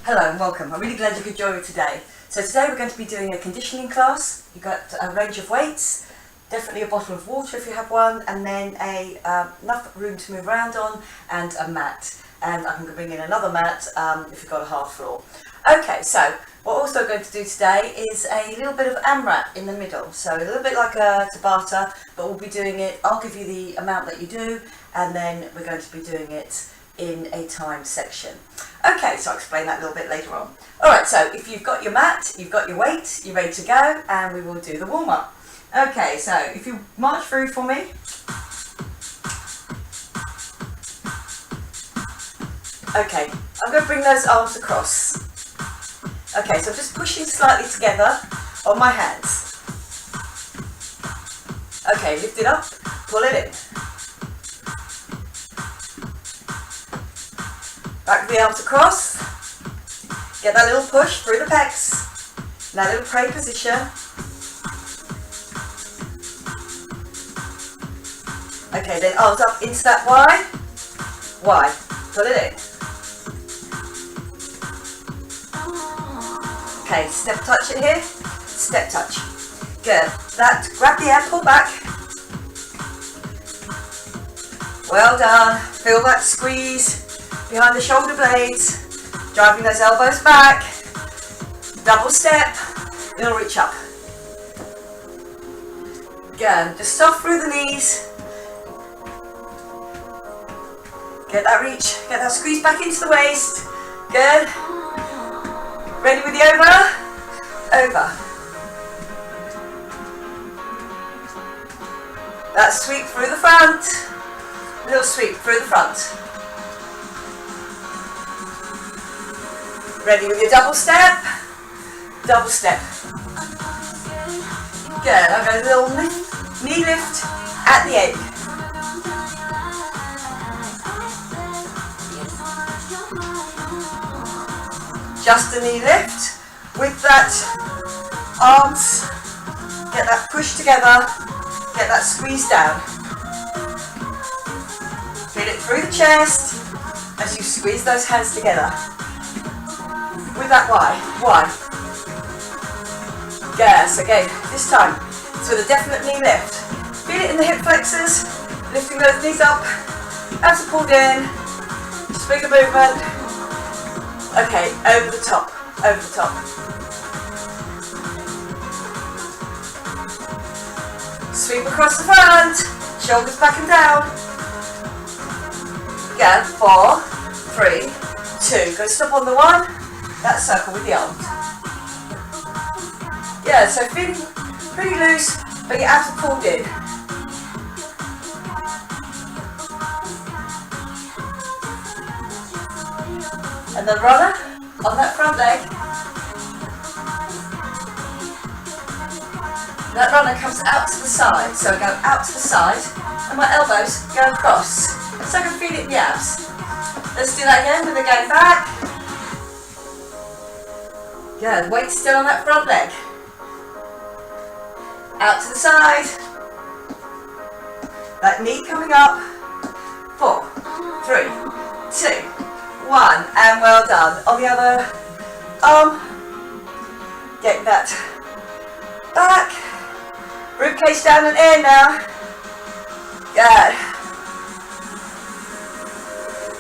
Hello and welcome. I'm really glad you could join me today. So today we're going to be doing a conditioning class. You've got a range of weights, definitely a bottle of water if you have one, and then enough room to move around on, and a mat. And I can bring in another mat if you've got a half floor. Okay, so what we're also going to do today is a little bit of AMRAP in the middle. So a little bit like a Tabata, but we'll be doing it, I'll give you the amount that you do, and then we're going to be doing it in a time section. Okay, so I'll explain that a little bit later on. Alright, so if you've got your mat, you've got your weight, you're ready to go, and we will do the warm-up. Okay, so if you march through for me. Okay, I'm going to bring those arms across. Okay, so I'm just pushing slightly together on my hands. Okay, lift it up, pull it in. Back the arms across. Get that little push through the pecs. That little pray position. Okay, then arms up into that Y. Y. Pull it in. Okay, step touch it here. Step touch. Good. That, grab the air, pull back. Well done. Feel that squeeze behind the shoulder blades. Driving those elbows back. Double step. Little reach up. Good. Just soft through the knees. Get that reach. Get that squeeze back into the waist. Good. Ready with the over. Over. That sweep through the front. Little sweep through the front. Ready with your double step. Double step. Good. I've got a little knee lift at the end. Just a knee lift with that arms. Get that push together. Get that squeeze down. Feel it through the chest as you squeeze those hands together. With that Y. Yes, again, this time it's with a definite knee lift. Feel it in the hip flexors, lifting those knees up, abs are pulled in, just bigger movement. Okay, over the top, over the top. Sweep across the front, shoulders back and down. Again, 4, 3, 2. Go stop on the 1. That circle with the arms. Yeah, so feeling pretty loose, but your abs are pulled in. And the runner on that front leg. That runner comes out to the side, so I go out to the side, and my elbows go across, so I can feel it in the abs. Let's do that again with the going back. Good, weight still on that front leg. Out to the side. That knee coming up. 4, 3, 2, 1, and well done. On the other arm, get that back. Ribcage down and in now. Good.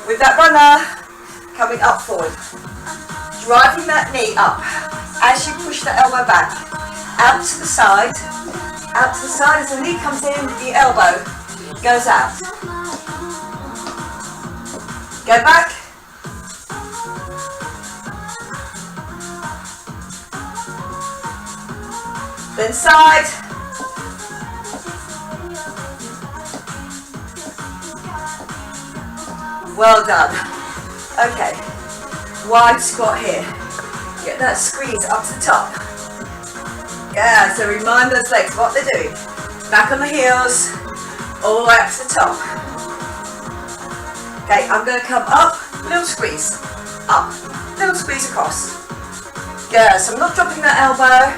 With that runner, coming up forward. Driving that knee up as you push the elbow back. Out to the side. Out to the side as the knee comes in, the elbow goes out. Go back. Then side. Well done. Okay. Wide squat here. Get that squeeze up to the top. Yeah, so remind those legs what they're doing. Back on the heels, all the way up to the top. Okay, I'm going to come up, little squeeze, up, little squeeze across. Good, so I'm not dropping that elbow.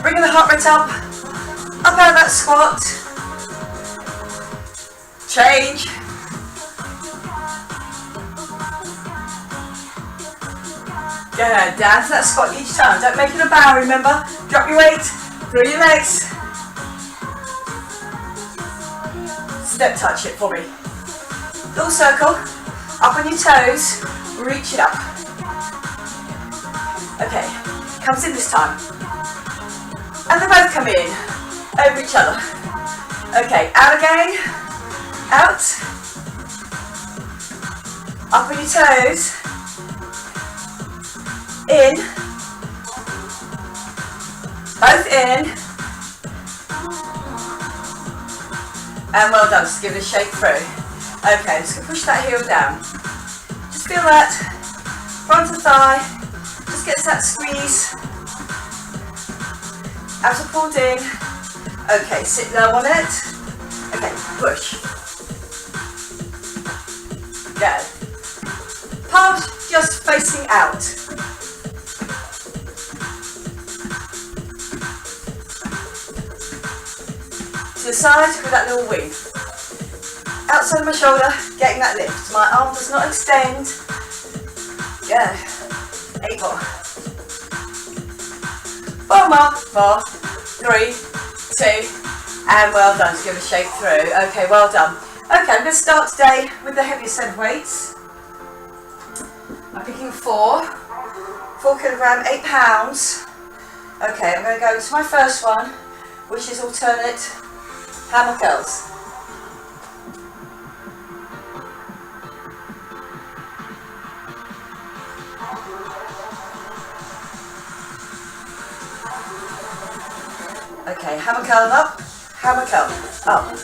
Bringing the heart rate up out of that squat. Change. Good, down to that squat each time. Don't make it a bow, remember? Drop your weight through your legs. Step touch it for me. Little circle, up on your toes, reach it up. Okay, comes in this time. And they both come in, over each other. Okay, out again, out. Up on your toes, in, both in, and well done, just give it a shake through. Okay, just gonna push that heel down. Just feel that front of thigh, just gets that squeeze. Outer pulled in. Okay, sit low on it. Okay, push. Good. Palms just facing out. To the side with that little wing. Outside of my shoulder, getting that lift. My arm does not extend. Yeah. 8 more. 4 more. 4, 3, 2, and well done. Just give it a shake through. Okay, well done. Okay, I'm going to start today with the heaviest set of weights. I'm picking 4 kilogram, 8 pounds. Okay, I'm going to go to my first one, which is alternate hammer curls. Okay, hammer curl up, hammer curl up.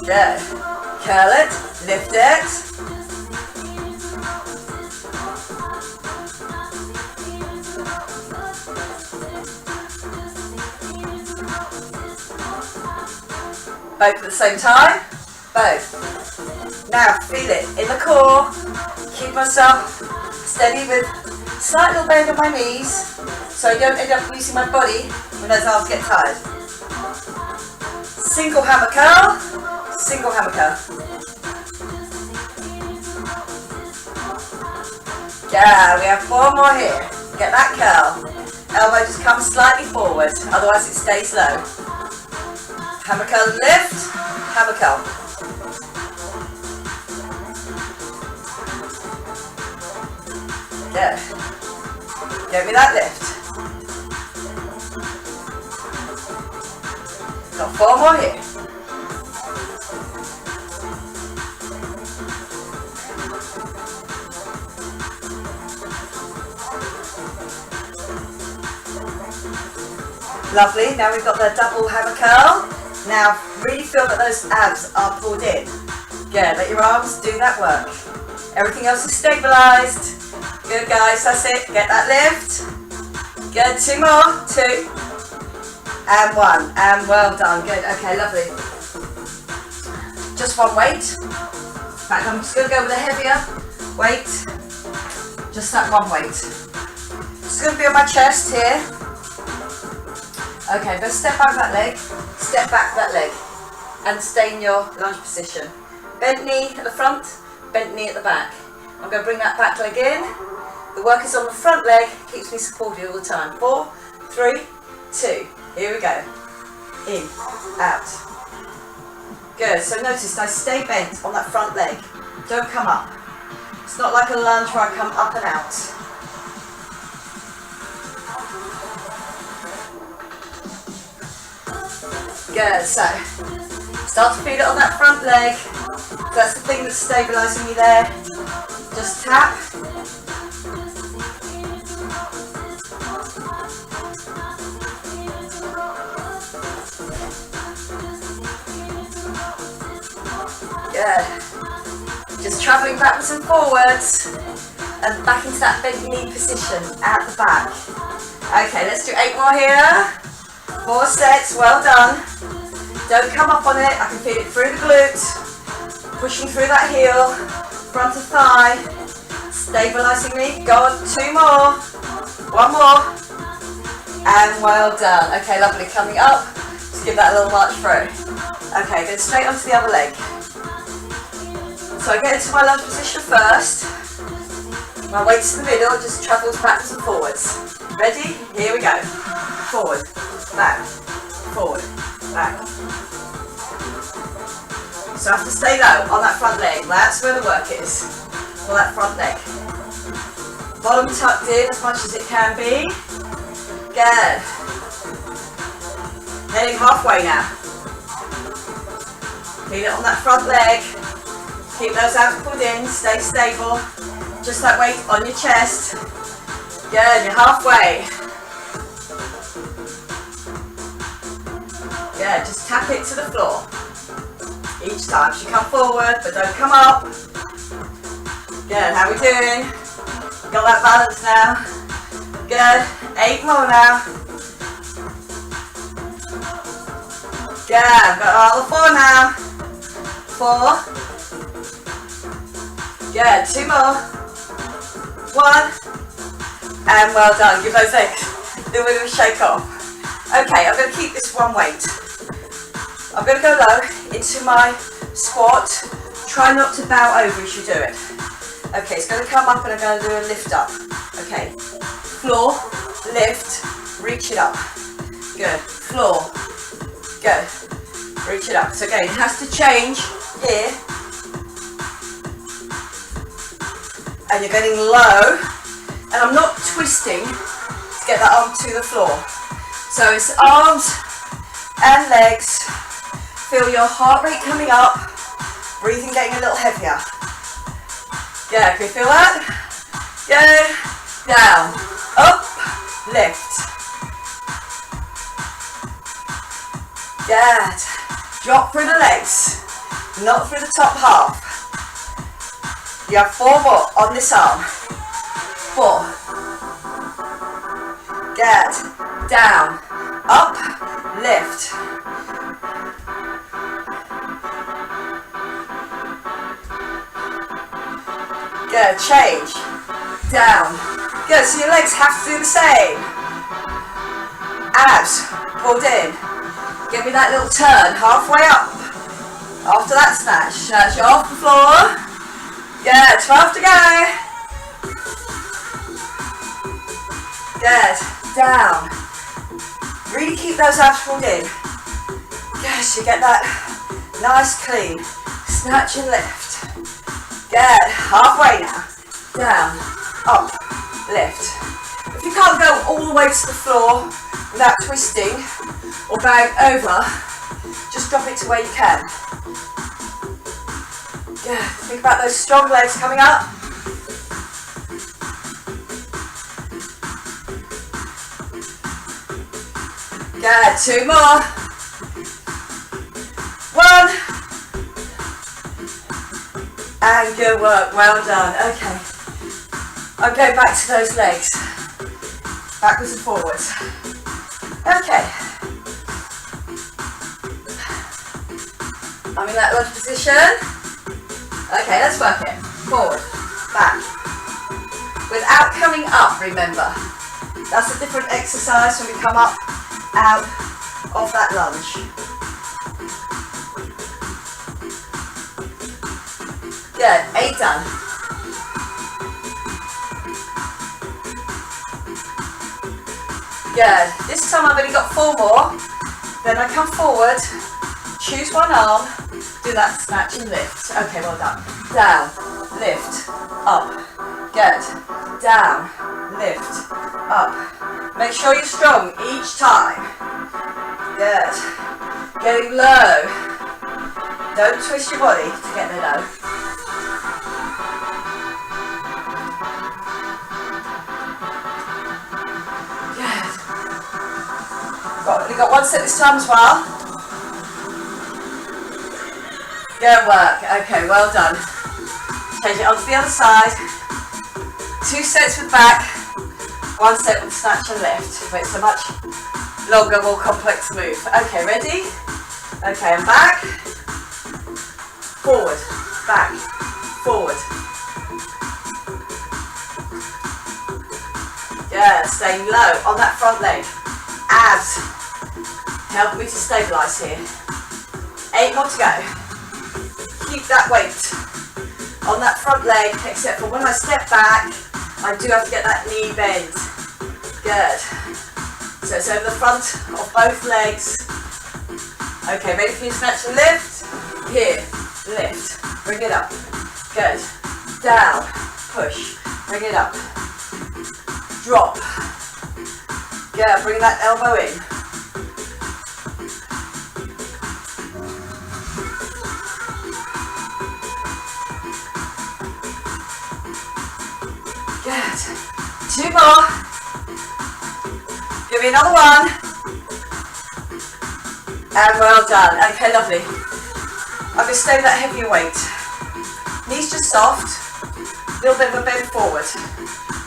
Good. Curl it, lift it. Both at the same time. Both. Now feel it in the core. Keep myself steady with slight little bend on my knees so I don't end up using my body when those arms get tired. Single hammer curl. Single hammer curl. Yeah, we have 4 more here. Get that curl. Elbow just comes slightly forward, otherwise it stays low. Hammer curl lift, hammer curl. Good. Get me that lift. Got 4 more here. Lovely, now we've got the double hammer curl. Now really feel that those abs are pulled in. Good, let your arms do that work. Everything else is stabilised. Good guys, that's it, get that lift. Good, 2 more, 2. And 1, and well done, good, okay, lovely. Just 1 weight. In fact, I'm just going to go with a heavier weight. Just that 1 weight. It's going to be on my chest here. Okay, but step back that leg, step back that leg, and stay in your lunge position. Bent knee at the front, bent knee at the back. I'm going to bring that back leg in. The work is on the front leg, keeps me supported all the time. 4, 3, 2. Here we go. In, out. Good, so notice I stay bent on that front leg. Don't come up. It's not like a lunge where I come up and out. Good, so start to feel it on that front leg. That's the thing that's stabilising you there. Just tap. Good. Just travelling backwards and forwards and back into that bent knee position at the back. Okay, let's do 8 more here. 4 sets, well done. Don't come up on it, I can feel it through the glute, pushing through that heel, front of thigh, stabilising me. Go on, 2 more, 1 more. And well done. Okay, lovely. Coming up, just give that a little march through. Okay, then straight onto the other leg. So I get into my lunge position first. My weight's in the middle, just travels backwards and forwards. Ready? Here we go. Forward, back, forward, back. So I have to stay low on that front leg. That's where the work is. For that front leg. Bottom tucked in as much as it can be. Good. Heading halfway now. Feel it on that front leg. Keep those abs pulled in. Stay stable. Just that weight on your chest. Good. You're halfway. Good. Just tap it to the floor. Each time. So you come forward, but don't come up. Good. How are we doing? Got that balance now. Good. 8 more now. Good. Got all the 4 now. 4. Good. 2 more. 1. And well done. Give those legs a little bit of a shake off. Okay, I'm going to keep this one weight. I'm going to go low into my squat. Try not to bow over as you do it. Okay, it's going to come up and I'm going to do a lift up. Okay, floor, lift, reach it up. Good, floor, good, reach it up. So again, it has to change here. And you're getting low. And I'm not twisting to get that arm to the floor. So it's arms and legs. Feel your heart rate coming up. Breathing getting a little heavier. Yeah, can you feel that? Good. Down. Up. Lift. Good. Drop through the legs. Not through the top half. You have 4 more on this arm. 4. Good. Down. Up. Lift. Good. Change. Down. Good. So your legs have to do the same. Abs pulled in. Give me that little turn. Halfway up. After that snatch. Snatch you off the floor. Good. 12 to go. Good. Down. Really keep those abs pulled in. Yes, you get that nice clean snatch and lift. Good. Halfway now. Down. Up. Lift. If you can't go all the way to the floor without twisting or bowing over, just drop it to where you can. Good. Think about those strong legs coming up. Good. 2 more. 1. And good work. Well done. Okay. I'll go back to those legs. Backwards and forwards. Okay. I'm in that lunge position. Okay, let's work it. Forward. Back. Without coming up, remember. That's a different exercise when we come up out of that lunge. Good, 8 done. Good, this time I've only got 4 more. Then I come forward, choose one arm, do that snatch and lift. Okay, well done. Down, lift, up. Good. Down, lift, up. Make sure you're strong each time. Good. Getting low. Don't twist your body to get there low. Good. We've got 1 set this time as well. Good work. Okay, well done. Change it onto the other side. 2 sets with back. 1 set with snatch and lift. But it's a much longer, more complex move. Okay, ready? Okay, and back. Forward. Back. Forward. Yeah, staying low on that front leg. out. Help me to stabilise here. 8 more to go. Keep that weight on that front leg, except for when I step back, I do have to get that knee bend. Good. So it's over the front of both legs. Okay, ready for your snatch and lift? Here, lift. Bring it up. Good. Down. Push. Bring it up. Drop. Yeah, bring that elbow in. Good. 2 more. Give me another one. And well done. Okay, lovely. I'm going to stay with that heavier weight. Knees just soft. A little bit of a bend forward.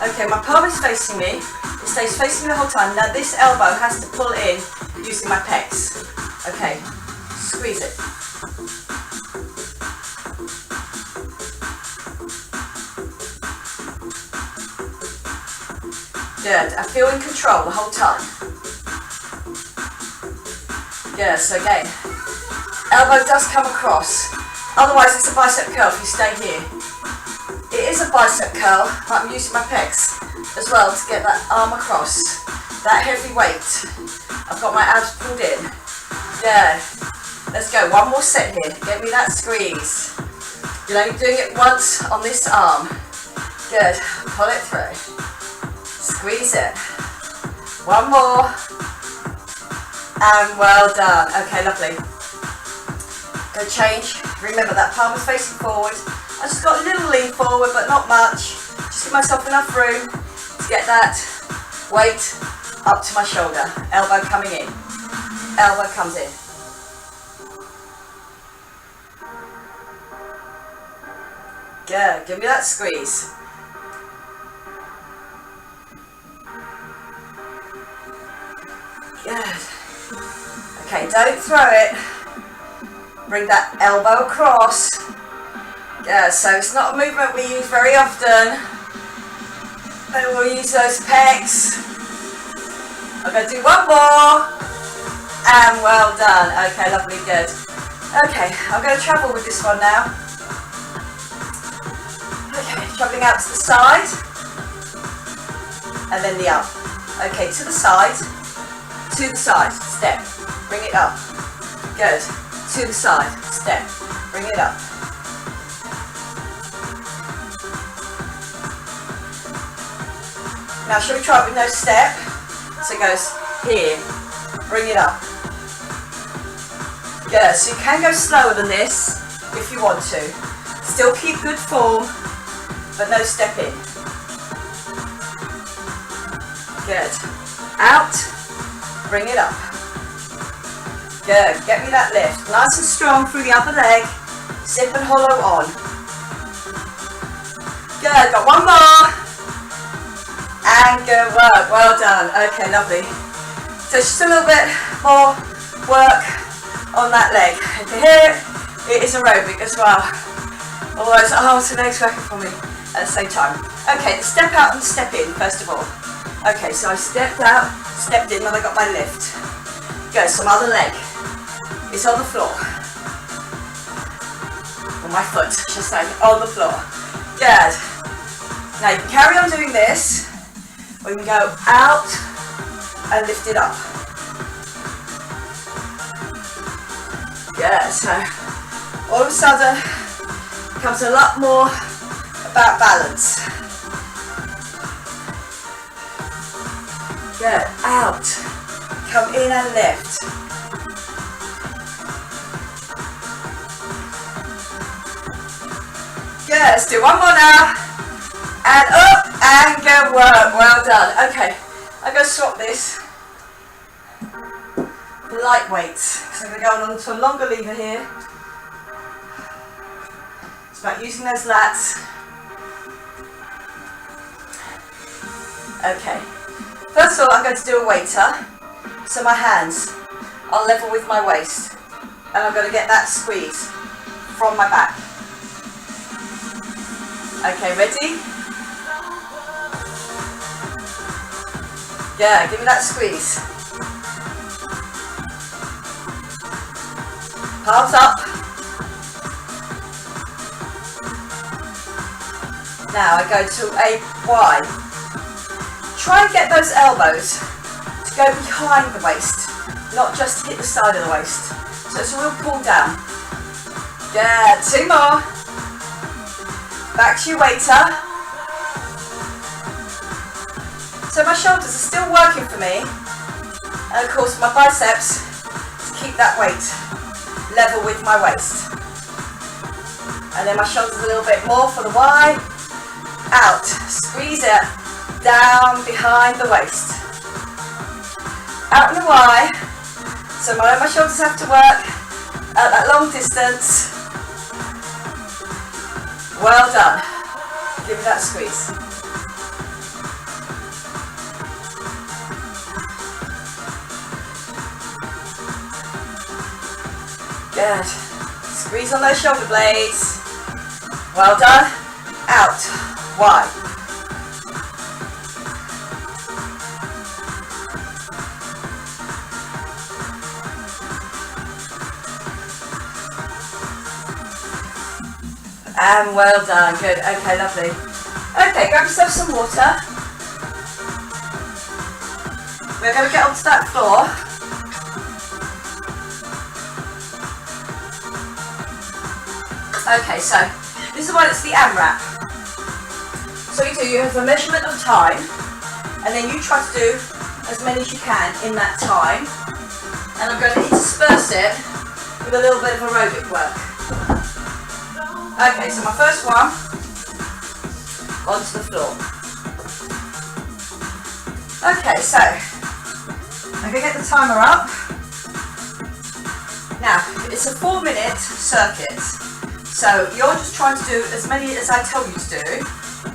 Okay, my palm is facing me. It stays facing me the whole time. Now this elbow has to pull in using my pecs. Okay, squeeze it. Good. I feel in control the whole time. Good. So again, elbow does come across. Otherwise, it's a bicep curl if you stay here. It is a bicep curl, but I'm using my pecs as well to get that arm across. That heavy weight. I've got my abs pulled in. Good. Let's go. One more set here. Get me that squeeze. You're only doing it once on this arm. Good. Pull it through. Squeeze it. One more. And well done. Okay, lovely. Go change. Remember that palm is facing forward. I just got a little lean forward, but not much. Just give myself enough room to get that weight up to my shoulder. Elbow coming in. Elbow comes in. Good. Give me that squeeze. Good. Okay, don't throw it. Bring that elbow across. Yeah, so it's not a movement we use very often. But we'll use those pecs. I'm going to do one more. And well done. Okay, lovely, good. Okay, I'm going to travel with this one now. Okay, travelling out to the side. And then the up. Okay, to the side. To the side, step. Bring it up. Good. To the side, step. Bring it up. Now shall we try it with no step? So it goes here, bring it up. Good, so you can go slower than this if you want to. Still keep good form, but no step in. Good. Out, bring it up. Good, get me that lift. Nice and strong through the upper leg. Zip and hollow on. Good, got one more. And good work, well done. Okay, lovely. So just a little bit more work on that leg. You can hear it is aerobic as well. All those arms and legs working for me at the same time. Okay, the step out and step in first of all. Okay, so I stepped out, stepped in, and I got my lift. Good, so my other leg is on the floor. Or my foot, I should say, on the floor. Good. Now you can carry on doing this. We can go out and lift it up. Yeah, so all of a sudden becomes a lot more about balance. Good, out, come in and lift. Good, let's do one more now. And up and good work, well done. Okay, I'm going to swap this for light weights. So I'm going to go on to a longer lever here. It's about using those lats. Okay, first of all I'm going to do a waiter. So my hands are level with my waist. And I'm going to get that squeeze from my back. Okay, ready? Yeah, give me that squeeze. Palms up. Now I go to a Y. Try and get those elbows to go behind the waist, not just hit the side of the waist. So it's a real pull down. Good, 2 more. Back to your waiter. So my shoulders are still working for me. And of course my biceps to keep that weight level with my waist. And then my shoulders a little bit more for the Y. Out, squeeze it down behind the waist. Out in the Y. So my shoulders have to work at that long distance. Well done. Give me that squeeze. Good. Squeeze on those shoulder blades. Well done. Out. Y. And well done. Good. Okay, lovely. Okay, grab yourself some water. We're going to get onto that floor. Okay, so this is why it's the AMRAP. So you have a measurement of time, and then you try to do as many as you can in that time. And I'm going to intersperse it with a little bit of aerobic work. Okay, so my first one, onto the floor. Okay, so I'm going to get the timer up. Now, it's a 4-minute circuit. So you're just trying to do as many as I tell you to do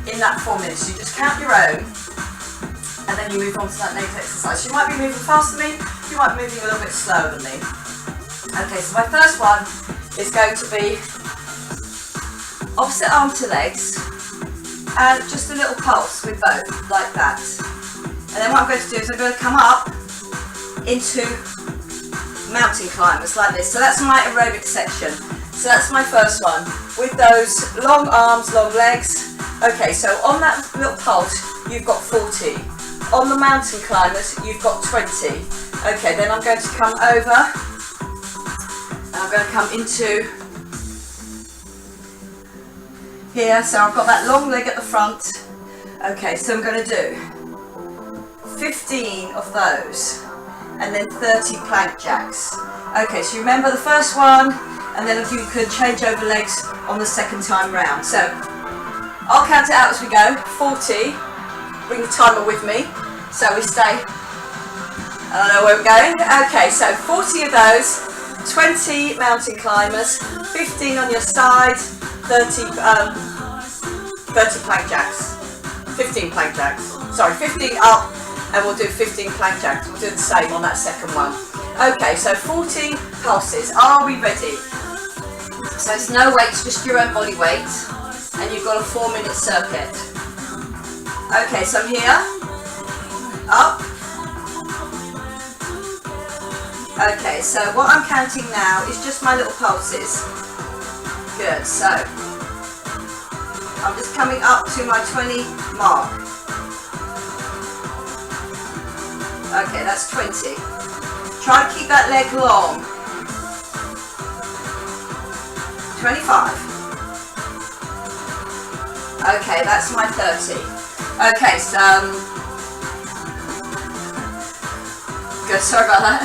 in that 4 minutes. You just count your own, and then you move on to that next exercise. You might be moving faster than me, you might be moving a little bit slower than me. Okay, so my first one is going to be opposite arm to legs, and just a little pulse with both, like that. And then what I'm going to do is I'm going to come up into mountain climbers, like this. So that's my aerobic section. So that's my first one, with those long arms, long legs. Okay, so on that little pulse, you've got 40. On the mountain climbers, you've got 20. Okay, then I'm going to come over, and I'm going to come into here. So I've got that long leg at the front. Okay, so I'm going to do 15 of those, and then 30 plank jacks. Okay, so remember the first one, and then if you could change over legs on the second time round. So I'll count it out as we go. 40, bring the timer with me, so we stay, I don't know where we're going. Okay, so 40 of those, 20 mountain climbers, 15 on your side, 30 plank jacks, 15 plank jacks, sorry, 15 up, and we'll do 15 plank jacks. We'll do the same on that second one. Okay, so 40 pulses. Are we ready? So it's no weights, just your own body weight, and you've got a 4-minute circuit. Okay, so I'm here, up. Okay, so what I'm counting now is just my little pulses. Good, so I'm just coming up to my 20 mark. Okay, that's 20. Try and keep that leg long. 25. Okay, that's my 30. Okay, so good, sorry about that.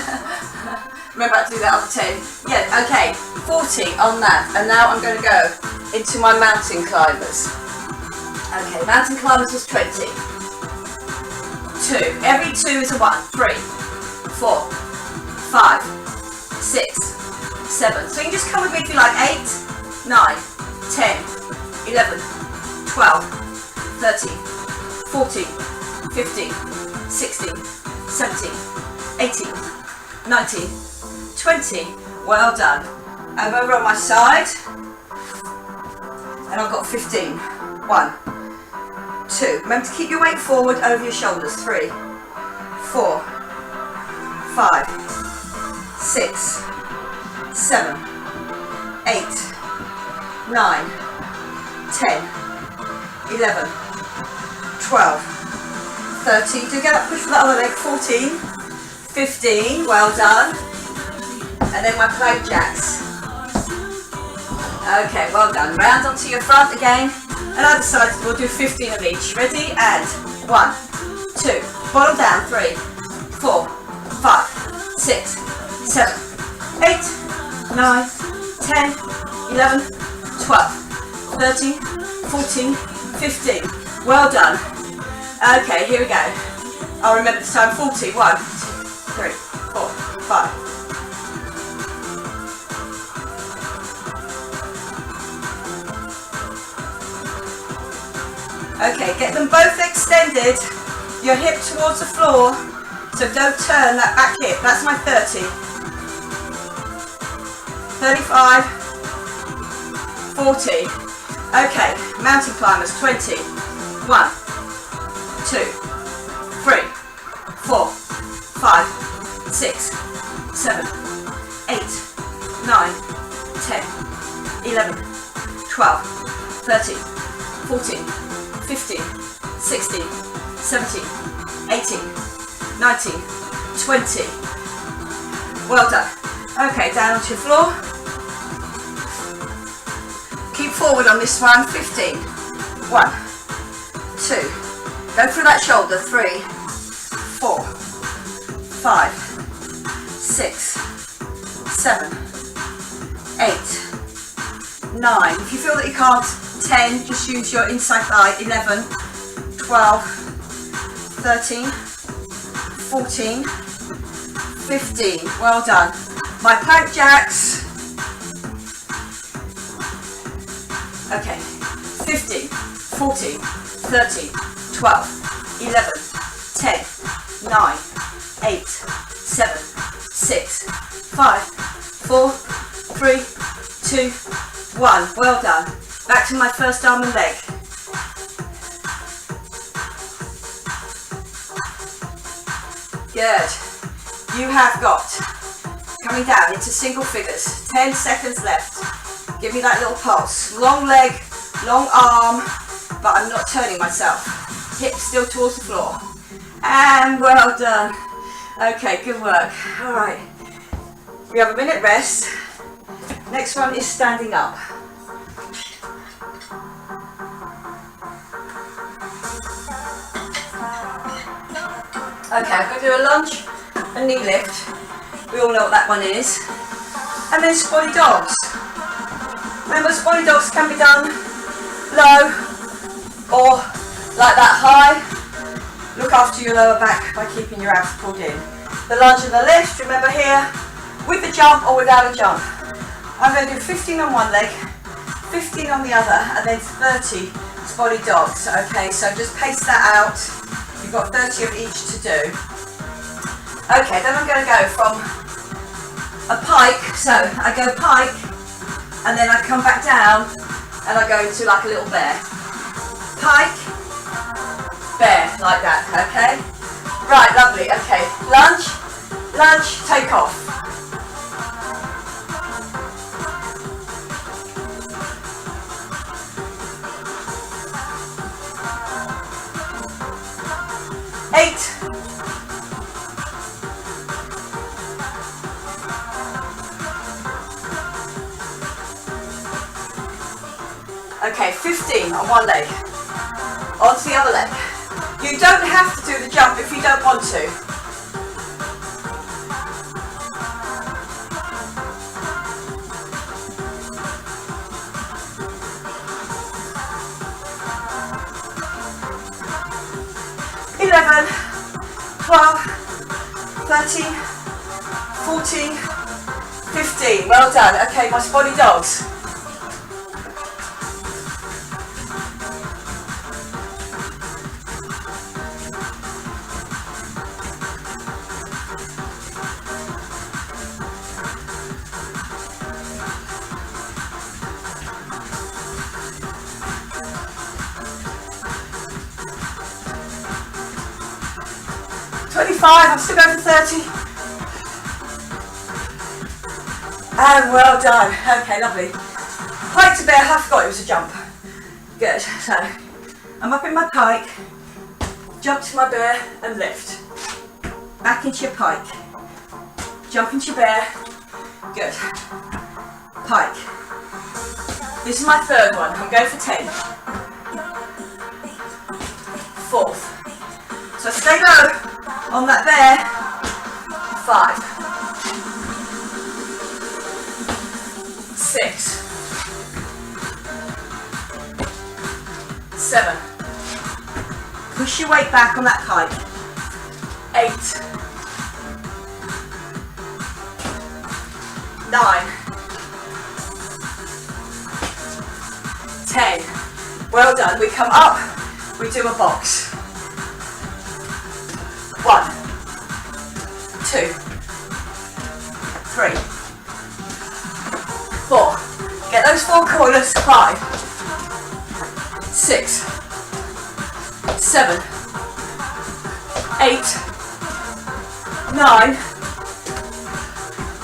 Remember I had to do that on 10. Yeah, okay, 40 on that. And now I'm going to go into my mountain climbers. Okay, mountain climbers was 20. 2. Every 2 is a 1. 3, 4, 5, 6, 7. So you can just come with me if you like. 8, 9, 10, 11, 12, 13, 14, 15, 16, 17, 18, 19, 20. Well done. I'm over on my side, and I've got 15. 1, 2. Remember to keep your weight forward over your shoulders. 3, 4, 5, 6, 7, 8, 9, 10, 11, 12, 13, do get up, push for the other leg, 14, 15, well done, and then my plank jacks. Okay, well done, round onto your front again, and I decided we'll do 15 of each. Ready? And 1, 2, bottom down, 3, 4, 5, 6, 7, 8, 9, 10, 11, 12, 13, 14, 15. Well done. Okay, here we go. I'll remember this time. 40. 1, 2, 3, 4, 5. Okay, get them both extended. Your hip towards the floor. So don't turn that back hip. That's my 30. 35. 40. Okay, mountain climbers, 20. 1, 2, 3, 4, 5, 6, 7, 8, 9, 10, 11, 12, 13, 14, 15, 16, 17, 18, 19, 20. Well done. Okay, down onto your floor. Keep forward on this one. 15. 1, 2. Go through that shoulder. 3, 4, 5, 6, 7, 8, 9. If you feel that you can't, 10. Just use your inside thigh. 11, 12, 13, 14, 15. Well done. My plank jacks. Okay, 15, 14, 13, 12, 11, 10, 9, 8, 7, 6, 5, 4, 3, 2, 1. Well done. Back to my first arm and leg. Good. You have got, coming down into single figures, 10 seconds left. Give me that little pulse. Long leg, long arm, but I'm not turning myself. Hips still towards the floor. And well done. Okay, good work. All right. We have a minute rest. Next one is standing up. Okay, I'm going to do a lunge, a knee lift. We all know what that one is. And then squatty dogs. Remember, squatty dogs can be done low or like that high. Look after your lower back by keeping your abs pulled in. The lunge and the lift, remember here, with the jump or without a jump. I'm going to do 15 on one leg, 15 on the other, and then 30 squatty dogs. Okay, so just pace that out. You've got 30 of each to do. Okay, then I'm going to go from a pike. So I go pike, and then I come back down and I go into like a little bear. Pike, bear, like that, okay? Right, lovely, okay. Lunge, lunge, take off. Eight. Okay, 15 on one leg, onto the other leg. You don't have to do the jump if you don't want to. Eleven, 12, 13, 14, 15. Well done. Okay, my squatty dogs. I'm still going for 30. And well done. Okay, lovely. Pike to bear, I forgot it was a jump. Good. So, I'm up in my pike, jump to my bear and lift. Back into your pike. Jump into your bear. Good. Pike. This is my third one. I'm going for 10. Fourth. So stay low on that bear. 5. 6. 7. Push your weight back on that pike. 8. 9. 10. Well done. We come up, we do a box. 1, 2, 3, 4. Get those 4 corners. 5, 6, 7, 8, 9,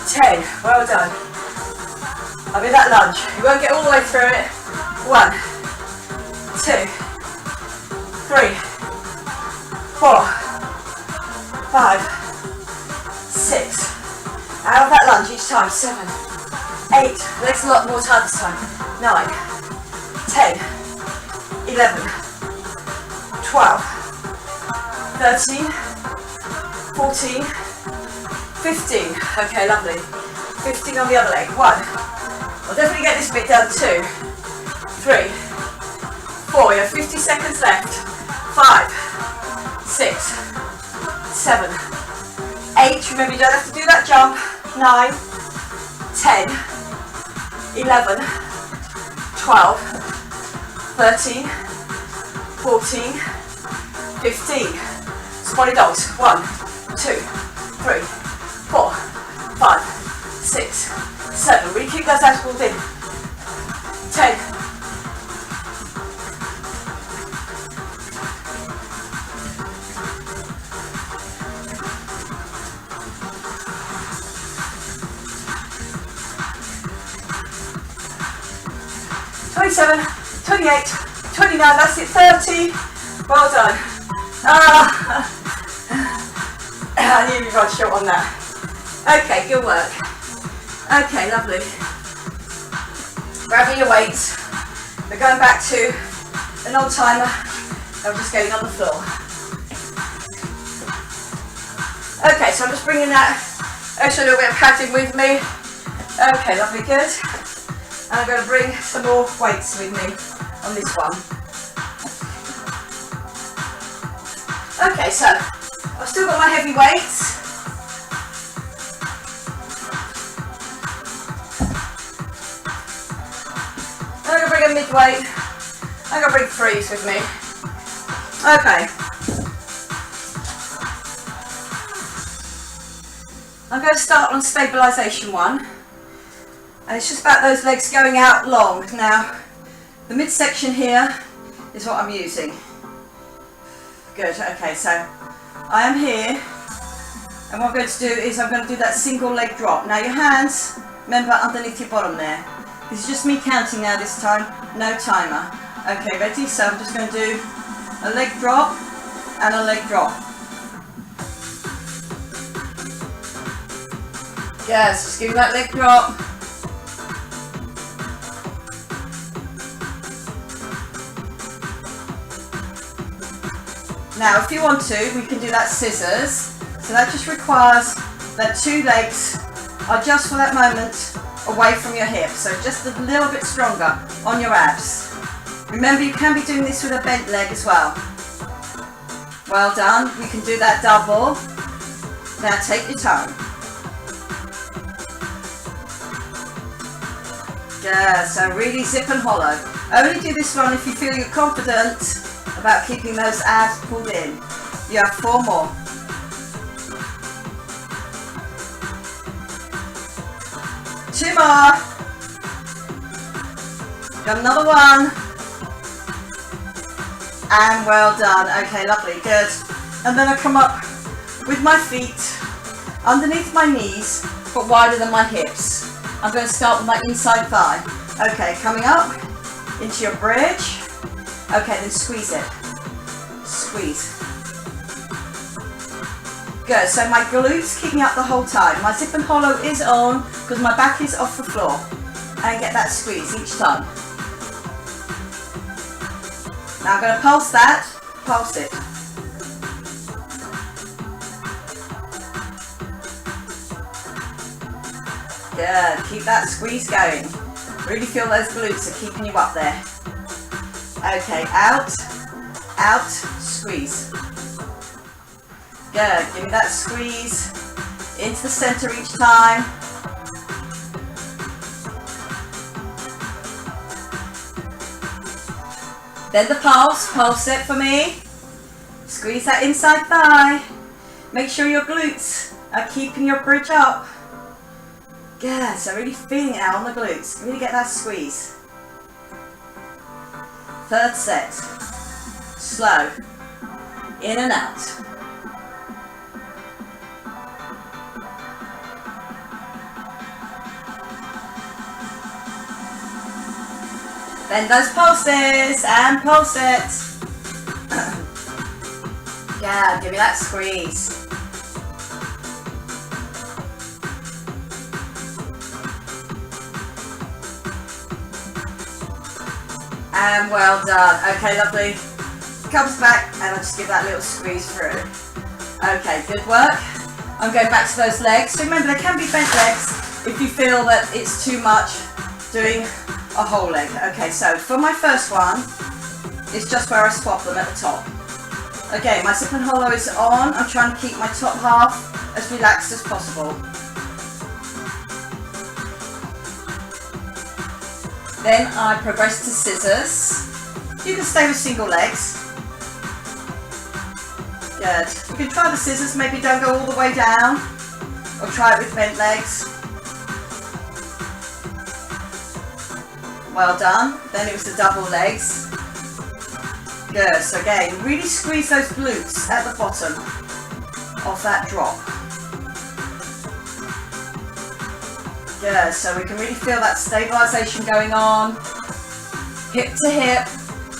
10. Well done. I'll do that lunge. You won't get all the way through it. 1, 2, 3, 4, 5, 6. Out of that lunge each time. 7, 8. Legs a lot more tight this time. 9, 10, 11, 12, 13, 14, 15. Okay, lovely. 15 on the other leg. 1. I'll definitely get this bit done. 2, 3, 4. You have 50 seconds left. 5, 6, 7, 8. Remember, you don't have to do that jump. 9, 10, 11, 12, 13, 14, 15. Spotted dogs. 1, 2, 3, 4, 5, 6, 7. Really keep those abs pulled in. 10. 27, 28, 29, that's it, 30. Well done. I knew you'd run short on that. Okay, good work. Okay, lovely. Grabbing your weights. We're going back to an old timer. I'm just getting on the floor. Okay, so I'm just bringing that extra little bit of padding with me. Okay, lovely, good. And I'm going to bring some more weights with me on this one. Okay, so I've still got my heavy weights. I'm going to bring a mid-weight. I'm going to bring 3s with me. Okay. I'm going to start on stabilisation 1. And it's just about those legs going out long. Now, the midsection here is what I'm using. Good, okay, so I am here, and what I'm going to do is I'm going to do that single leg drop. Now your hands, remember, underneath your bottom there. This is just me counting now this time, no timer. Okay, ready? So I'm just going to do a leg drop and a leg drop. Yes, just give me that leg drop. Now, if you want to, we can do that scissors. So that just requires that 2 legs are just for that moment away from your hips. So just a little bit stronger on your abs. Remember, you can be doing this with a bent leg as well. Well done. We can do that double. Now take your time. Yeah, so really zip and hollow. Only do this one if you feel you're confident about keeping those abs pulled in. You have 4 more. Two more. Got another one. And well done. Okay, lovely, good. And then I come up with my feet underneath my knees, but wider than my hips. I'm going to start with my inside thigh. Okay, coming up into your bridge. Okay, then squeeze it. Squeeze. Good, so my glutes keep me up the whole time. My zip and hollow is on because my back is off the floor. And get that squeeze each time. Now I'm going to pulse that, pulse it. Good, keep that squeeze going. Really feel those glutes are keeping you up there. Okay, out, out, squeeze. Good, give me that squeeze into the center each time. Then the pulse it for me. Squeeze that inside thigh. Make sure your glutes are keeping your bridge up. Good, so really feeling it out on the glutes. Really get that squeeze. Third set. Slow. In and out. Bend those pulses and pulse it. Yeah, give me that squeeze. And well done. Okay, lovely. Comes back and I'll just give that little squeeze through. Okay, good work. I'm going back to those legs. So remember, there can be bent legs if you feel that it's too much doing a whole leg. Okay, so for my first one, it's just where I swap them at the top. Okay, my zip and hollow is on. I'm trying to keep my top half as relaxed as possible. Then I progress to scissors. You can stay with single legs. Good. You can try the scissors, maybe don't go all the way down. Or try it with bent legs. Well done. Then it was the double legs. Good. So again, really squeeze those glutes at the bottom of that drop. Good. So we can really feel that stabilization going on. Hip to hip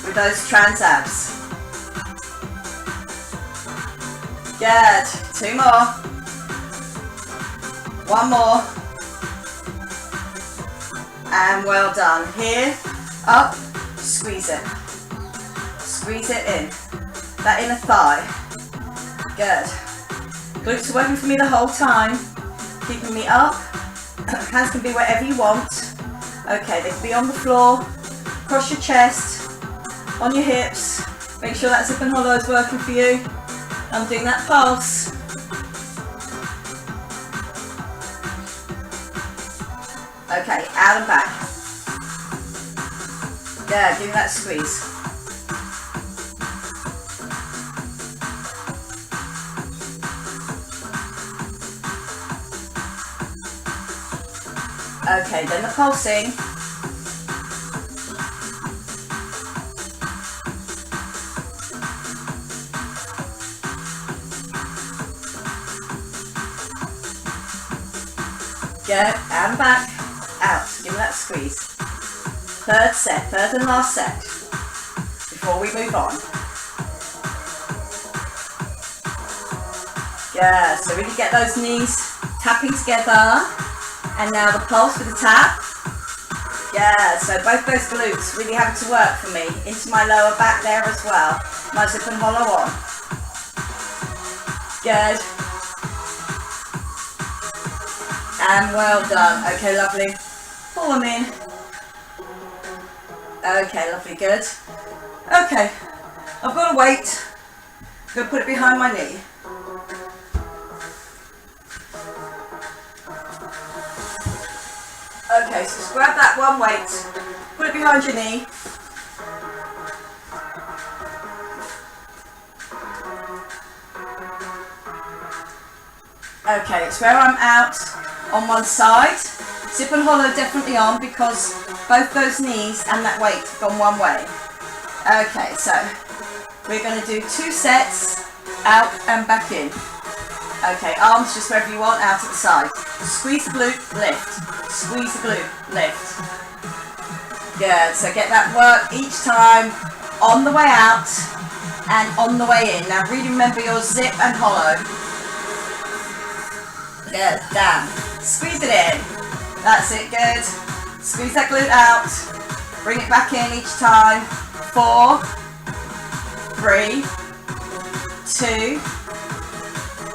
with those trans abs. Good. Two more. One more. And well done. Here, up, squeeze it. Squeeze it in. That inner thigh. Good. Glutes are working for me the whole time. Keeping me up. Hands can be wherever you want. Okay, they can be on the floor, across your chest, on your hips. Make sure that zip and hollow is working for you. I'm doing that pulse. Okay, out and back. Yeah, give me that squeeze. Okay, then the pulsing. Good, out and back, out, give me that squeeze. Third set, third and last set, before we move on. Good, so really get those knees tapping together. And now the pulse with the tap. Yeah, so both those glutes really having to work for me. Into my lower back there as well. My zip and hollow on. Good. And well done. Okay, lovely. Pull them in. Okay, lovely, good. Okay, I've got a weight. I'm going to put it behind my knee. Okay, so just grab that one weight, put it behind your knee. Okay, it's where I'm out on one side. Zip and hollow definitely on because both those knees and that weight have gone one way. Okay, so we're going to do 2 sets, out and back in. Okay, arms just wherever you want, out to the side. Squeeze the glute, lift. Squeeze the glute, lift. Good, so get that work each time on the way out and on the way in. Now really remember your zip and hollow. Good, down. Squeeze it in. That's it, good. Squeeze that glute out. Bring it back in each time. 4, 3, 2,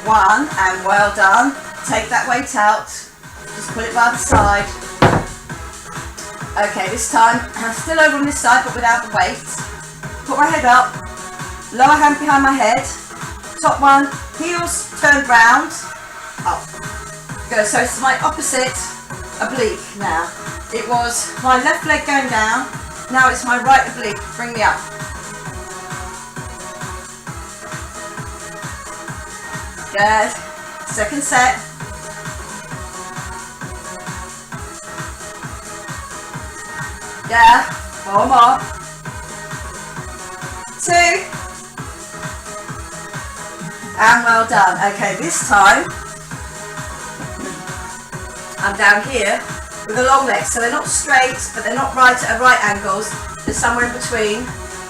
1, and well done. Take that weight out. Just pull it by the side. Okay, this time I'm still over on this side but without the weight. Put my head up. Lower hand behind my head. Top one. Heels turned round. Up. Good. So it's my opposite oblique now. It was my left leg going down. Now it's my right oblique. Bring me up. Good. Second set. Yeah. 4 more. 2. And well done. Okay, this time I'm down here with the long legs. So they're not straight, but they're not right at right angles. They're somewhere in between.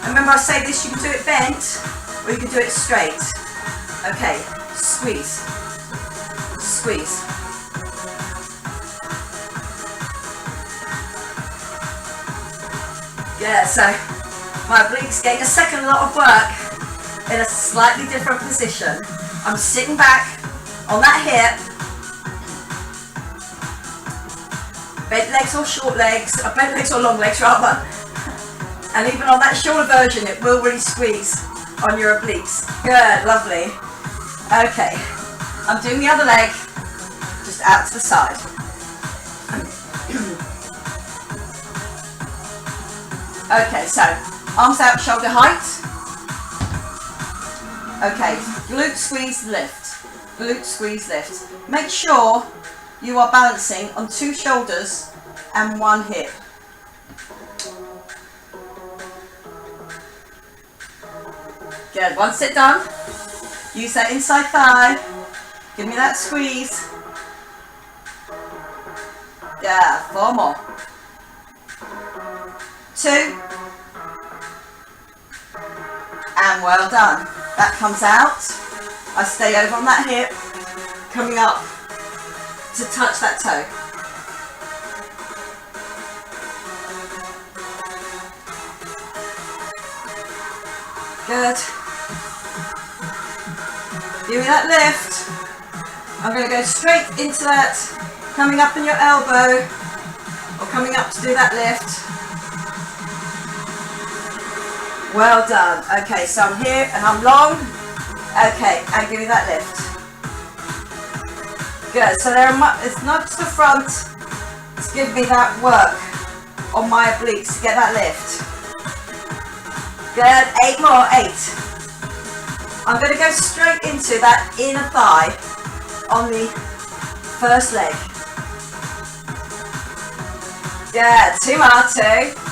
And remember I say this, you can do it bent or you can do it straight. Okay. Squeeze, squeeze. Yeah, so my obliques getting a second lot of work in a slightly different position. I'm sitting back on that hip, bent legs or short legs, bent legs or long legs rather. And even on that shorter version, it will really squeeze on your obliques. Good, lovely. Okay, I'm doing the other leg, just out to the side. Okay, so arms out, shoulder height. Okay, glute squeeze, lift. Glute squeeze, lift. Make sure you are balancing on 2 shoulders and 1 hip. Good, 1 set done. Use that inside thigh. Give me that squeeze. Yeah, 4 more. 2. And well done. That comes out. I stay over on that hip, coming up to touch that toe. Good. Give me that lift. I'm going to go straight into that, coming up in your elbow, or coming up to do that lift. Well done. Okay, so I'm here and I'm long. Okay, and give me that lift. Good. So it's not just the front. It's giving me that work on my obliques to get that lift. Good. 8 more. 8. I'm going to go straight into that inner thigh on the first leg. Good. 2 more. 2.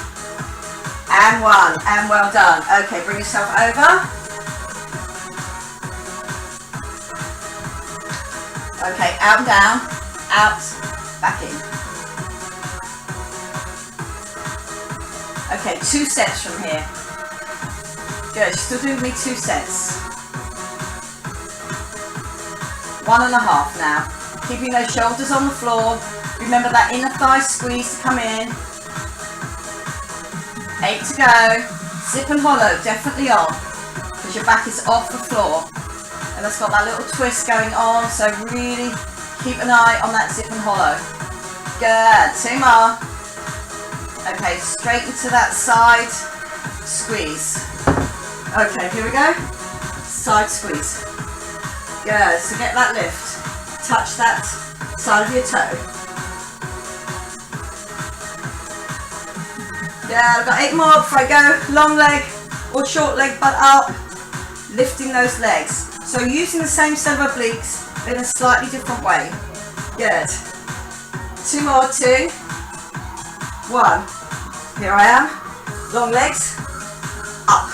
And 1. And well done. Okay, bring yourself over. Okay, out and down, out, back in. Okay, 2 sets from here. Good, you're still doing me 2 sets. 1.5 now. Keeping those shoulders on the floor. Remember that inner thigh squeeze to come in. 8 to go. Zip and hollow, definitely on, because your back is off the floor. And it's got that little twist going on, so really keep an eye on that zip and hollow. Good, 2 more. Okay, straight into that side squeeze. Okay, here we go. Side squeeze. Good, so get that lift. Touch that side of your toe. Yeah, I've got 8 more before I go. Long leg or short leg, but up. Lifting those legs. So using the same set of obliques in a slightly different way. Good. 2 more. 2. 1. Here I am. Long legs. Up.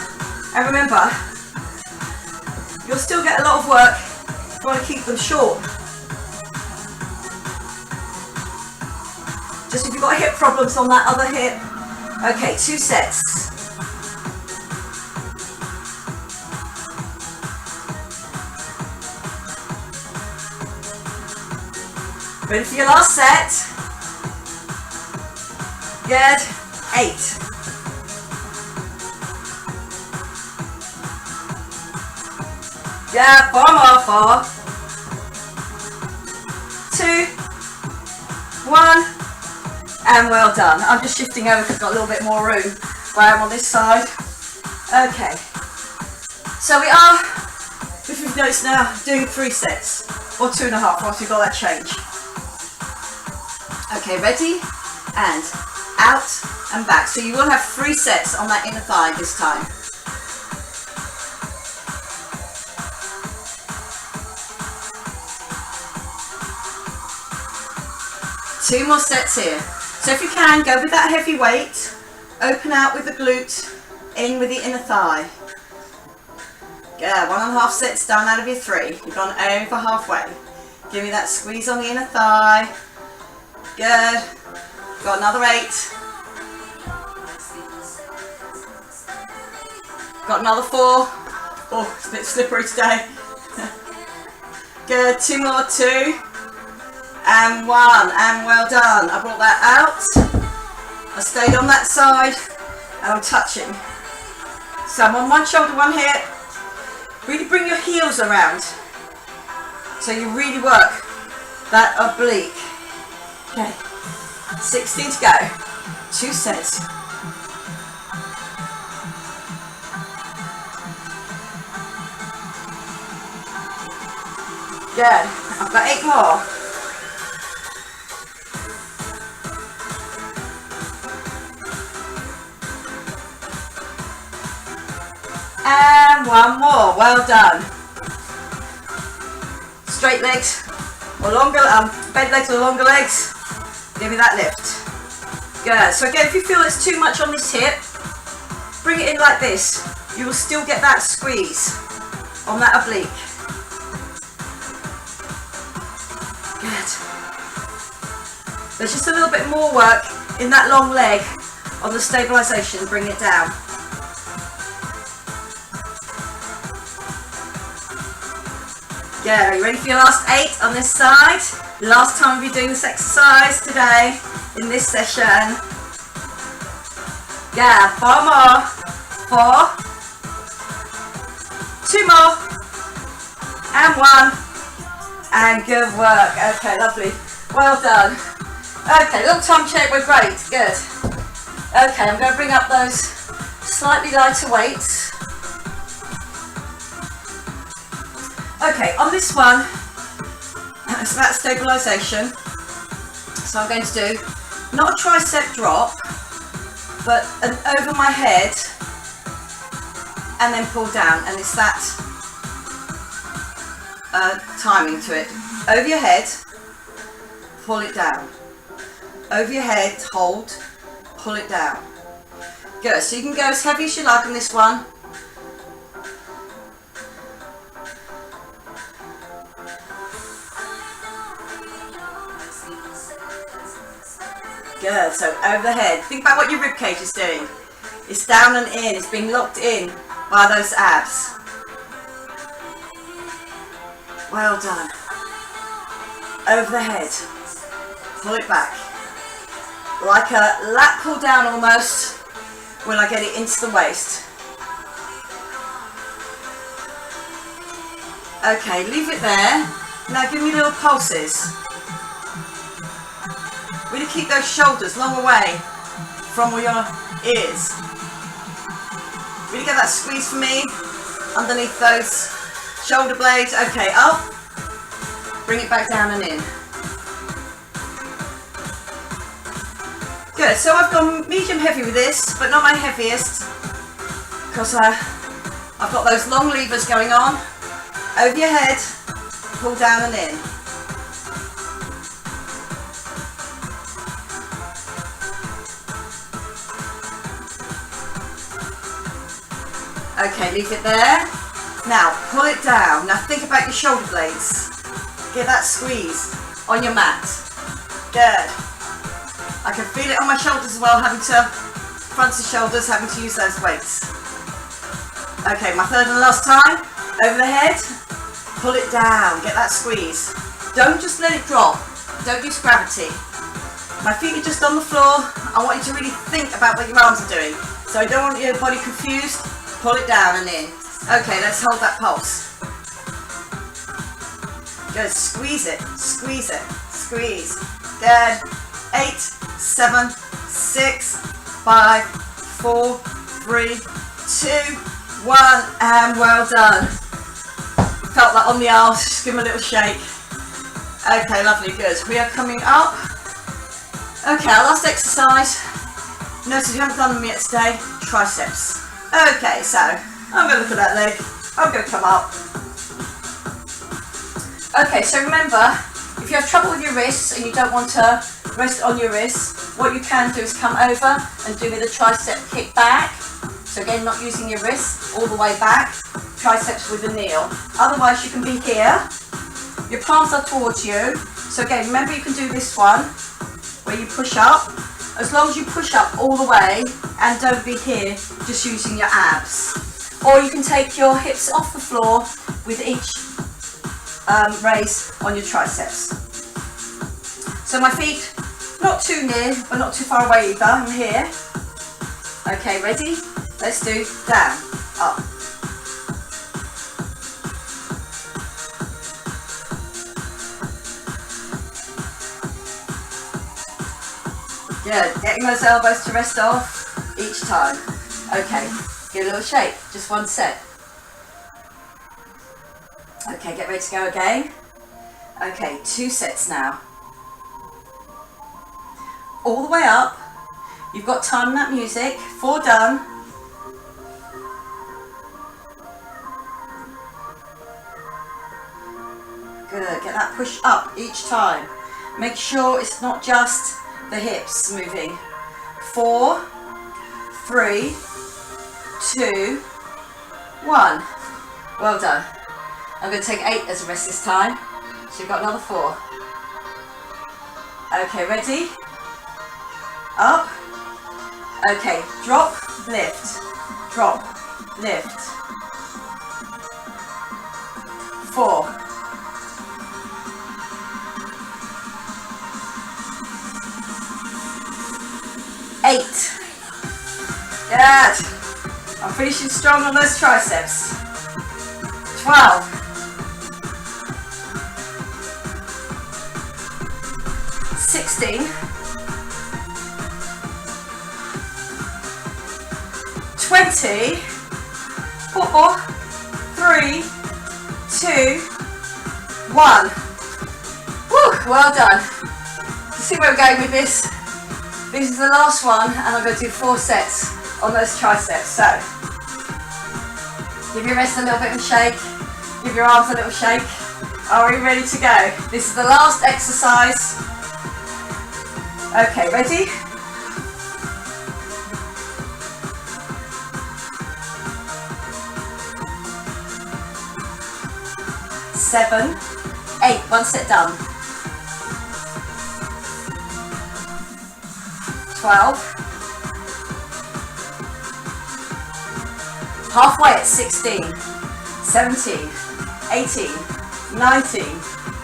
And remember, you'll still get a lot of work You want to keep them short. Just if you've got hip problems on that other hip. Okay, 2 sets. Ready for your last set. Good. 8. Yeah, 4 more. 4. 2. 1. And well done. I'm just shifting over because I've got a little bit more room where I'm on this side. Okay. So we are, if you've noticed now, doing 3 sets. Or 2.5 once we've got that change. Okay, ready? And out and back. So you will have 3 sets on that inner thigh this time. Two more sets here. So if you can, go with that heavy weight. Open out with the glute, in with the inner thigh. Yeah, 1.5 sets done out of your 3. You've gone over halfway. Give me that squeeze on the inner thigh. Good. Got another 8. Got another 4. Oh, it's a bit slippery today. Good. 2 more. 2. And 1. And well done. I brought that out. I stayed on that side. And I'm touching. So I'm on one shoulder, one hip. Really bring your heels around. So you really work that oblique. Okay, 16 to go, 2 sets. Good, I've got 8 more. And 1 more, well done. Straight legs, or longer, bent legs or longer legs. Give me that lift. Good. So again, if you feel it's too much on this hip, bring it in like this. You will still get that squeeze on that oblique. Good. There's just a little bit more work in that long leg on the stabilisation. Bring it down. Yeah, are you ready for your last 8 on this side? Last time we'll be doing this exercise today in this session. Yeah, 4 more. 4. 2 more. And 1. And good work. Okay, lovely. Well done. Okay, little time check. We're great. Good. Okay, I'm going to bring up those slightly lighter weights. Okay, on this one, it's that stabilisation. So I'm going to do not a tricep drop, but an over my head and then pull down, and it's that timing to it. Over your head, pull it down. Over your head, hold, pull it down. Good, so you can go as heavy as you like on this one. Good, so over the head. Think about what your rib cage is doing. It's down and in, it's being locked in by those abs. Well done. Over the head. Pull it back. Like a lat pull down almost when I get it into the waist. Okay, leave it there. Now give me little pulses. Really keep those shoulders long away from your ears. Really get that squeeze for me underneath those shoulder blades. Okay, up. Bring it back down and in. Good, so I've gone medium heavy with this, but not my heaviest, because I've got those long levers going on. Over your head, pull down and in. Okay, leave it there. Now pull it down. Now think about your shoulder blades. Get that squeeze on your mat. Good. I can feel it on my shoulders as well, having to front of shoulders, having to use those weights. Okay, my third and last time. Over the head. Pull it down. Get that squeeze. Don't just let it drop. Don't use gravity. My feet are just on the floor. I want you to really think about what your arms are doing. So I don't want your body confused. Pull it down and in. Okay, let's hold that pulse. Good, squeeze it, squeeze it, squeeze. Good. 8, 7, 6, 5, 4, 3, 2, 1, and well done. Felt that on the arms, just give them a little shake. Okay, lovely, good. We are coming up. Okay, our last exercise. Notice we haven't done them yet today. Triceps. Okay, so I'm going to look at that leg. I'm going to come up. Okay, so remember, if you have trouble with your wrists and you don't want to rest on your wrists, what you can do is come over and do the tricep kick back. So again, not using your wrists all the way back. Triceps with a kneel. Otherwise, you can be here. Your palms are towards you. So again, remember you can do this one where you push up. As long as you push up all the way and don't be here just using your abs. Or you can take your hips off the floor with each raise on your triceps. So my feet not too near but not too far away either. I'm here. Okay, ready? Let's do down, up. Good, getting those elbows to rest off each time. Okay, give a little shake, just one set. Okay, get ready to go again. Okay, 2 sets now. All the way up. You've got time on that music. 4 done. Good, get that push up each time. Make sure it's not just the hips moving. 4, 3, 2, 1. Well done. I'm going to take 8 as a rest this time. So you've got another 4. Okay, ready? Up. Okay, drop, lift, drop, lift. 4. 8. Good. I'm finishing strong on those triceps. 12. 16. 20. 4, 3, 2, 1. Woo, well done. You see where we're going with this? This is the last one, and I'm going to do 4 sets on those triceps. So, give your wrists a little bit of a shake, give your arms a little shake. Are we ready to go? This is the last exercise. Okay, ready? Seven, 8, 1 set done. 12. Halfway at 16, 17, 18, 19,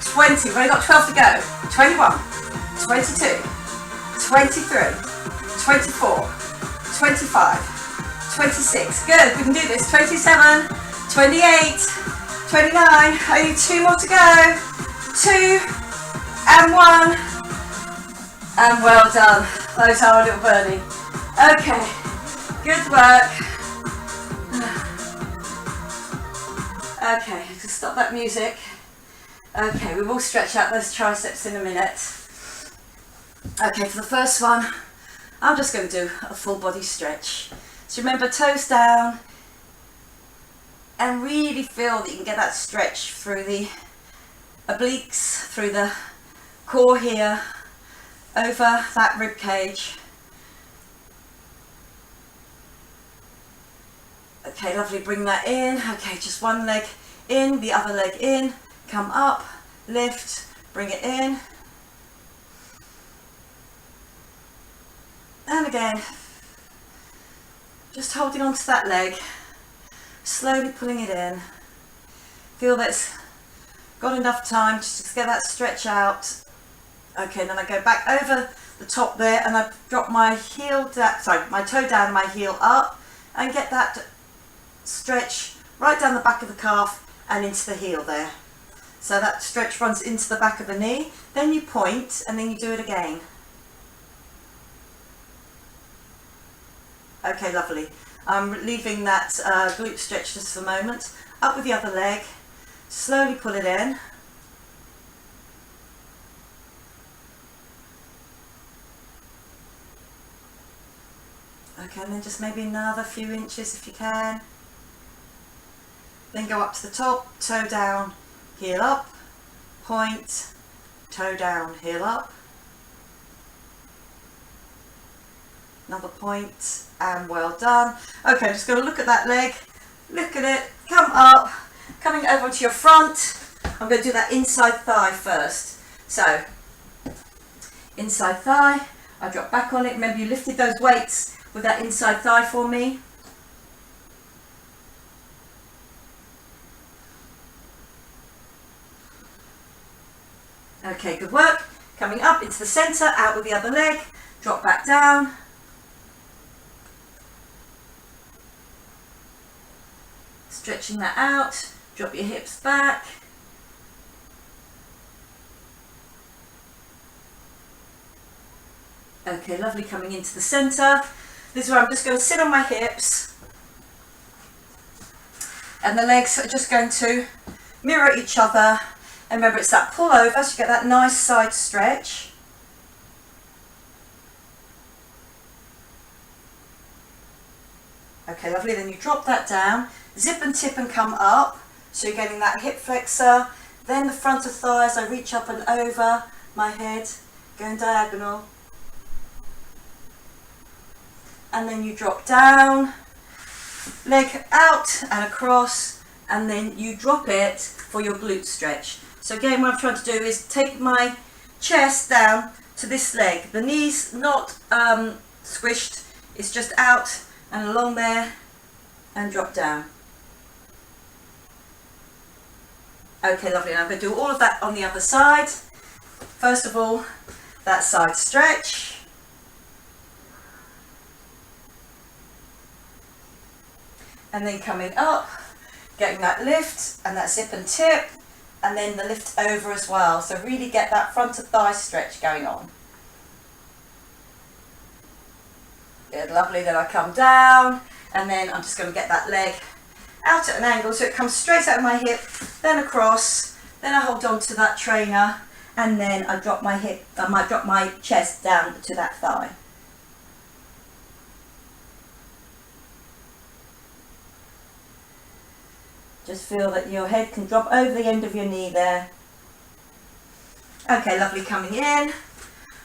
20. We've only got 12 to go. 21, 22, 23, 24, 25, 26. Good, we can do this. 27, 28, 29. Only 2 more to go. 2 and 1. And well done. Those are a little burning. Okay, good work. Okay, just stop that music. Okay, we will stretch out those triceps in a minute. Okay, for the first one, I'm just going to do a full body stretch. So remember, toes down, and really feel that you can get that stretch through the obliques, through the core here, over that rib cage. Okay, lovely, bring that in. Okay, just one leg in, the other leg in, come up, lift, bring it in. And again, just holding on to that leg, slowly pulling it in. Feel that it's got enough time just to get that stretch out. Okay, then I go back over the top there and I drop my heel down, sorry, my toe down, my heel up, and get that stretch right down the back of the calf and into the heel there. So that stretch runs into the back of the knee, then you point and then you do it again. Okay, lovely. I'm leaving that glute stretch just for a moment. Up with the other leg, slowly pull it in. Okay, and then just maybe another few inches if you can. Then go up to the top, toe down, heel up, point, toe down, heel up. Another point, and well done. Okay, I'm just going to look at that leg, look at it, come up, coming over to your front. I'm going to do that inside thigh first. So, inside thigh, I drop back on it. Remember you lifted those weights with that inside thigh for me. Okay, good work. Coming up into the centre, out with the other leg, drop back down. Stretching that out, drop your hips back. Okay, lovely, coming into the centre. This is where I'm just going to sit on my hips. And the legs are just going to mirror each other. And remember, it's that pull over, so you get that nice side stretch. Okay, lovely, then you drop that down. Zip and tip and come up, so you're getting that hip flexor, then the front of thighs, I reach up and over my head, going diagonal, and then you drop down, leg out and across, and then you drop it for your glute stretch. So again, what I'm trying to do is take my chest down to this leg, the knees not squished, it's just out and along there, and drop down. Okay, lovely, and I'm going to do all of that on the other side. First of all, that side stretch. And then coming up, getting that lift and that zip and tip, and then the lift over as well. So really get that front of thigh stretch going on. Good, lovely, then I come down, and then I'm just going to get that leg out at an angle so it comes straight out of my hip, then across, then I hold on to that trainer, and then I drop my hip, I might drop my chest down to that thigh. Just feel that your head can drop over the end of your knee there. Okay, lovely, coming in,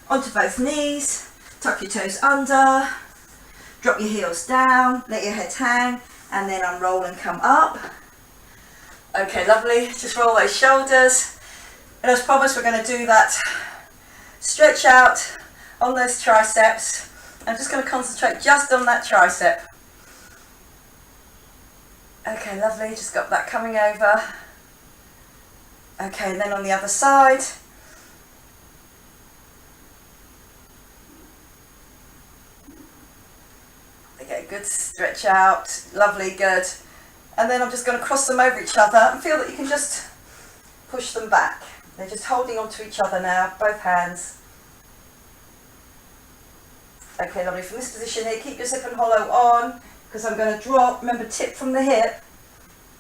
onto both knees, tuck your toes under, drop your heels down, let your head hang, and then unroll and come up. Okay, lovely, just roll those shoulders. And as promised, we're going to do that stretch out on those triceps. I'm just going to concentrate just on that tricep. Okay, lovely, just got that coming over. Okay, and then on the other side. Okay, good, stretch out, lovely, good. And then I'm just going to cross them over each other and feel that you can just push them back. They're just holding on to each other now, both hands. Okay, lovely, from this position here, keep your zip and hollow on, because I'm going to drop, remember, tip from the hip,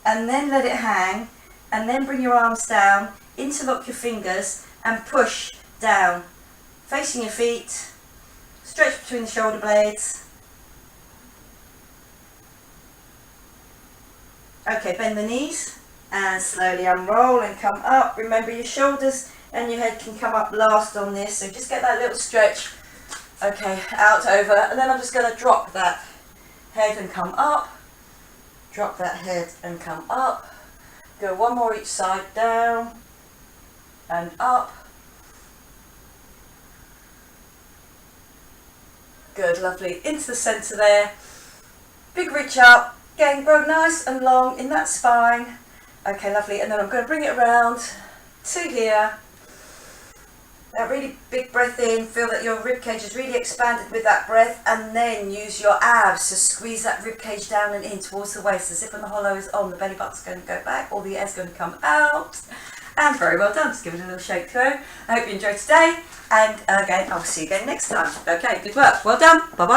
and then let it hang, and then bring your arms down, interlock your fingers, and push down, facing your feet, stretch between the shoulder blades. Okay, bend the knees, and slowly unroll and come up. Remember, your shoulders and your head can come up last on this, so just get that little stretch. Okay, out, over, and then I'm just going to drop that head and come up, Drop that head and come up. Go one more each side, down and up. Good, lovely. Into the centre there. Big reach up. Again, grow nice and long in that spine. Okay, lovely. And then I'm going to bring it around to here. That really big breath in. Feel that your rib cage is really expanded with that breath, and then use your abs to squeeze that rib cage down and in towards the waist. The zip and the hollow is on. The belly button's going to go back. All the air's going to come out. And very well done. Just give it a little shake through. I hope you enjoyed today. And again, I'll see you again next time. Okay, good work. Well done. Bye-bye.